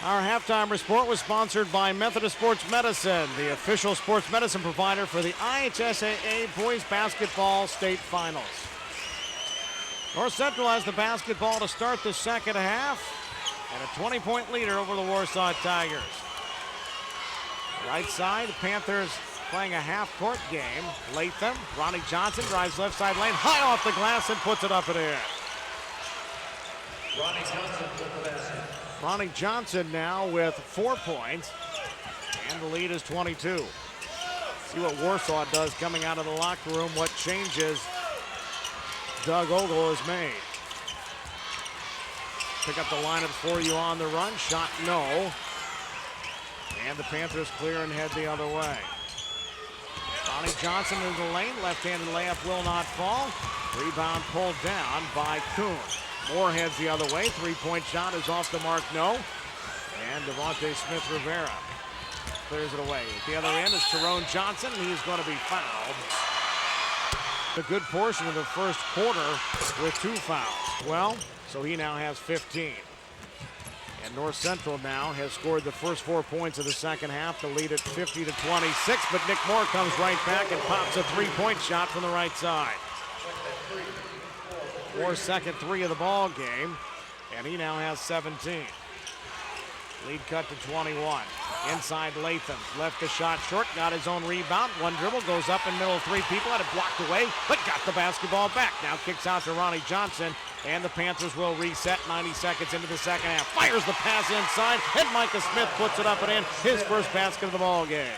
Our halftime report was sponsored by Methodist Sports Medicine, the official sports medicine provider for the IHSAA Boys Basketball State Finals. North Central has the basketball to start the second half and a 20-point leader over the Warsaw Tigers. Right side, the Panthers playing a half-court game. Latham, Ronnie Johnson drives left side lane, high off the glass and puts it up and in. Ronnie Johnson with the basket. Ronnie Johnson now with 4 points, and the lead is 22. See what Warsaw does coming out of the locker room, what changes Doug Ogle has made. Pick up the lineups for you on the run. Shot no. And the Panthers clear and head the other way. Ronnie Johnson in the lane. Left-handed layup will not fall. Rebound pulled down by Kuhn. Moore heads the other way. Three-point shot is off the mark, no. And Devontae Smith-Rivera clears it away. At the other end is Tyrone Johnson. He's going to be fouled. A good portion of the first quarter with 2 fouls. Well, so he now has 15. And North Central now has scored the first 4 points of the second half to lead at 50-26, but Nick Moore comes right back and pops a three-point shot from the right side. Moore's second three of the ball game, and he now has 17. Lead cut to 21. Inside Latham, left the shot short, got his own rebound. One dribble, goes up in the middle of 3 people, had it blocked away, but got the basketball back. Now kicks out to Ronnie Johnson, and the Panthers will reset 90 seconds into the second half. Fires the pass inside, and Micah Smith puts it up and in, his first basket of the ball game.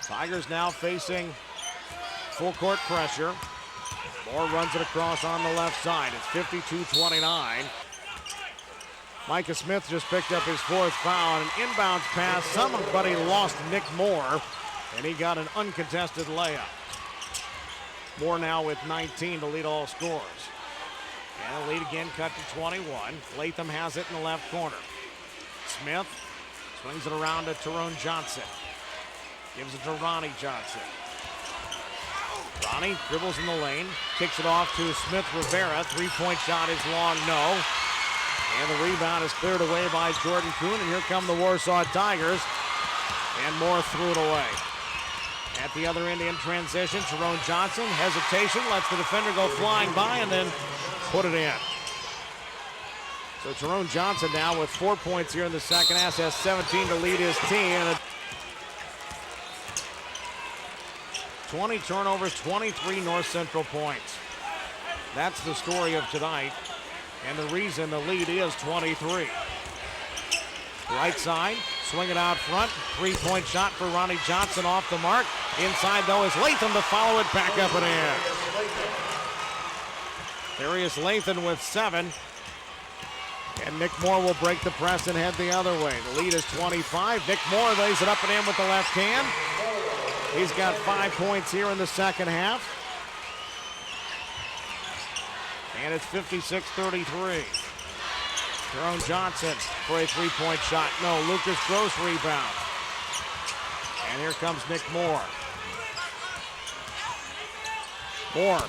Tigers now facing full court pressure. Moore runs it across on the left side. It's 52-29. Micah Smith just picked up his 4th foul. An inbounds pass. Somebody lost Nick Moore, and he got an uncontested layup. Moore now with 19 to lead all scorers. And the lead again cut to 21. Latham has it in the left corner. Smith swings it around to Tyrone Johnson. Gives it to Ronnie Johnson. Ronnie dribbles in the lane, kicks it off to Smith-Rivera. Three-point shot is long, no. And the rebound is cleared away by Jordan Kuhn, and here come the Warsaw Tigers. And Moore threw it away. At the other end in transition, Tyrone Johnson, hesitation, lets the defender go flying by and then put it in. So Tyrone Johnson now with 4 points here in the second half, has 17 to lead his team. And 20 turnovers, 23 North Central points. That's the story of tonight, and the reason the lead is 23. Right side, swing it out front. 3-point shot for Ronnie Johnson off the mark. Inside, though, is Latham to follow it back up and in. Darius Latham with 7. And Nick Moore will break the press and head the other way. The lead is 25. Nick Moore lays it up and in with the left hand. He's got 5 points here in the second half. And it's 56-33. Tyrone Johnson for a 3-point shot. No, Lucas Gross rebound. And here comes Nick Moore. Moore,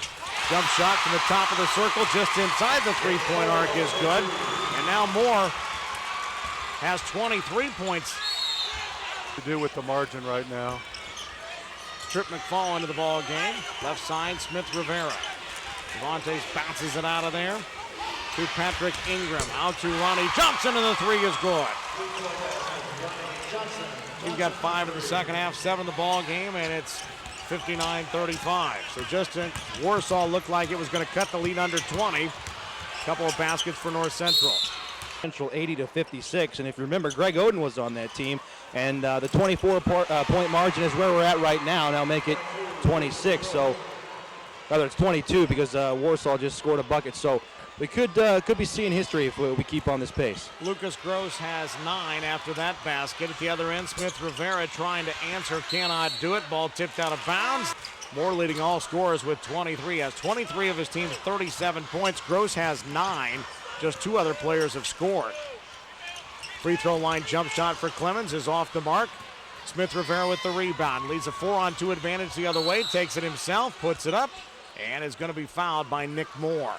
jump shot from the top of the circle, just inside the 3-point arc is good. And now Moore has 23 points. To do with the margin right now. Trip McFall into the ball game. Left side, Smith-Rivera. Devontae bounces it out of there to Patrick Ingram. Out to Ronnie Johnson, and the 3 is good. He's got 5 in the second half, 7 in the ball game, and it's 59-35. So just Warsaw looked like it was going to cut the lead under 20. Couple of baskets for North Central. Central 80-56, and if you remember, Greg Oden was on that team, and the 24-point margin is where we're at right now. Now make it 26, so rather it's 22 because Warsaw just scored a bucket. So we could be seeing history if we keep on this pace. Lucas Gross has 9 after that basket. At the other end, Smith-Rivera trying to answer, cannot do it. Ball tipped out of bounds. Moore leading all scorers with 23. Has 23 of his team's 37 points. Gross has 9. Just 2 other players have scored. Free throw line jump shot for Clemens is off the mark. Smith-Rivera with the rebound. Leads a 4-on-2 advantage the other way. Takes it himself, puts it up, and is going to be fouled by Nick Moore.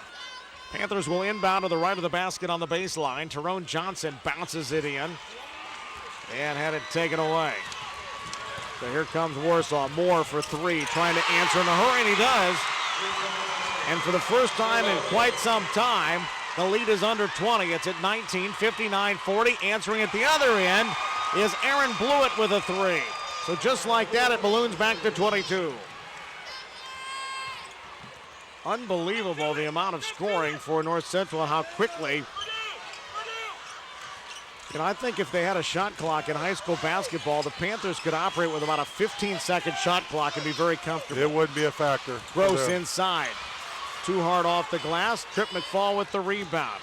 Panthers will inbound to the right of the basket on the baseline. Tyrone Johnson bounces it in and had it taken away. So here comes Warsaw. Moore for three, trying to answer in a hurry, and he does. And for the first time in quite some time, the lead is under 20. It's at 19, 59-40. Answering at the other end is Aaron Blewett with a three. So just like that, it balloons back to 22. Unbelievable the amount of scoring for North Central and how quickly. And I think if they had a shot clock in high school basketball, the Panthers could operate with about a 15-second shot clock and be very comfortable. It wouldn't be a factor. Gross inside. Too hard off the glass. Trip McFall with the rebound.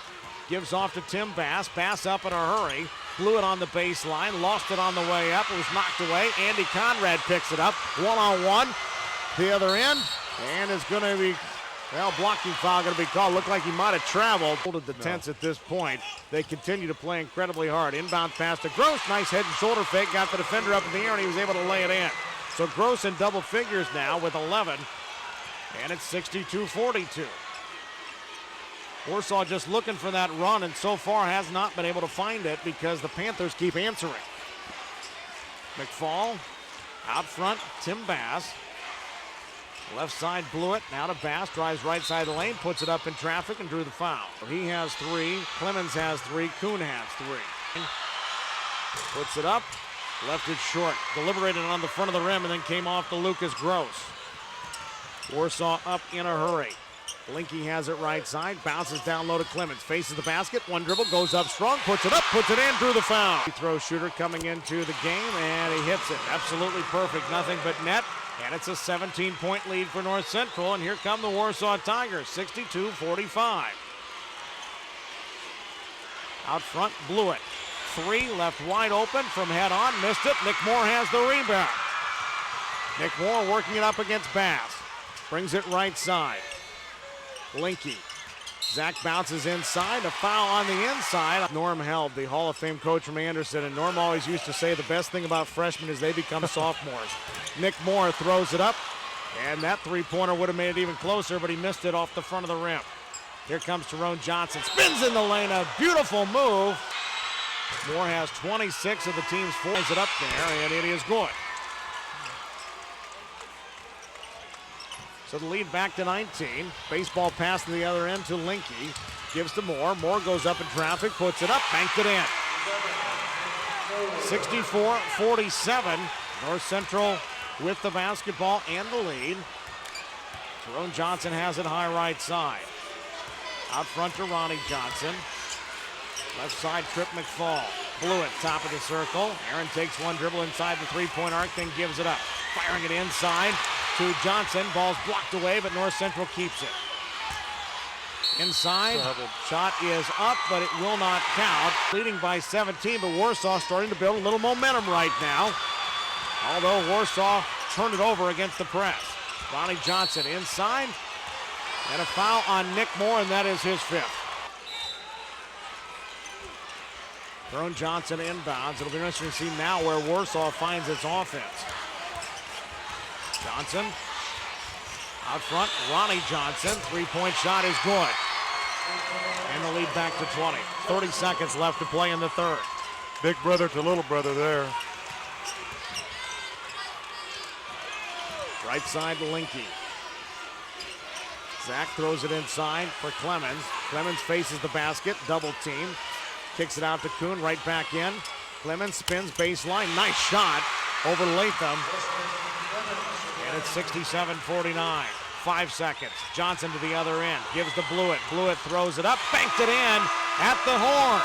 Gives off to Tim Bass. Bass up in a hurry. Blew it on the baseline. Lost it on the way up. It was knocked away. Andy Conrad picks it up. One-on-one. The other end. And it's going to be, well, blocking foul going to be called. Looked like he might have traveled. Holded the tense at this point. They continue to play incredibly hard. Inbound pass to Gross. Nice head and shoulder fake. Got the defender up in the air, and he was able to lay it in. So Gross in double figures now with 11. And it's 62-42. Warsaw just looking for that run, and so far has not been able to find it because the Panthers keep answering. McFall out front, Tim Bass. Left side Blewett, now to Bass, drives right side of the lane, puts it up in traffic and drew the foul. He has three, Clemens has three, Kuhn has three. Puts it up, left it short, deliberated on the front of the rim and then came off to Lucas Gross. Warsaw up in a hurry. Linky has it right side, bounces down low to Clemens, faces the basket, one dribble, goes up strong, puts it up, puts it in, drew the foul. Free throw shooter coming into the game, and he hits it. Absolutely perfect, nothing but net, and it's a 17-point lead for North Central, and here come the Warsaw Tigers, 62-45. Out front, Blewett. Three, left wide open from head on, missed it. Nick Moore has the rebound. Nick Moore working it up against Bass. Brings it right side. Linky. Zach bounces inside, a foul on the inside. Norm Held, the Hall of Fame coach from Anderson, and Norm always used to say the best thing about freshmen is they become sophomores. Nick Moore throws it up, and that three-pointer would have made it even closer, but he missed it off the front of the rim. Here comes Tyrone Johnson, spins in the lane, a beautiful move. Moore has 26 of the team's fours it up there, and it is good. So the lead back to 19. Baseball pass to the other end to Linky. Gives to Moore. Moore goes up in traffic, puts it up, banked it in. 64-47. North Central with the basketball and the lead. Tyrone Johnson has it high right side. Out front to Ronnie Johnson. Left side, Trip McFall. Blewett, top of the circle. Aaron takes one dribble inside the three-point arc, then gives it up. Firing it inside to Johnson. Ball's blocked away, but North Central keeps it. Inside, shot is up, but it will not count. Leading by 17, but Warsaw starting to build a little momentum right now. Although Warsaw turned it over against the press. Ronnie Johnson inside, and a foul on Nick Moore, and that is his fifth. Tyrone Johnson inbounds. It'll be interesting to see now where Warsaw finds its offense. Johnson out front. Ronnie Johnson. Three-point shot is good. And the lead back to 20. 30 seconds left to play in the third. Big brother to little brother there. Right side to Linky. Zach throws it inside for Clemens. Clemens faces the basket. Double team. Kicks it out to Kuhn, right back in. Clemens spins baseline. Nice shot over Latham. And it's 67-49. 5 seconds. Johnson to the other end. Gives to Blewett. Blewett throws it up. Banked it in at the horn.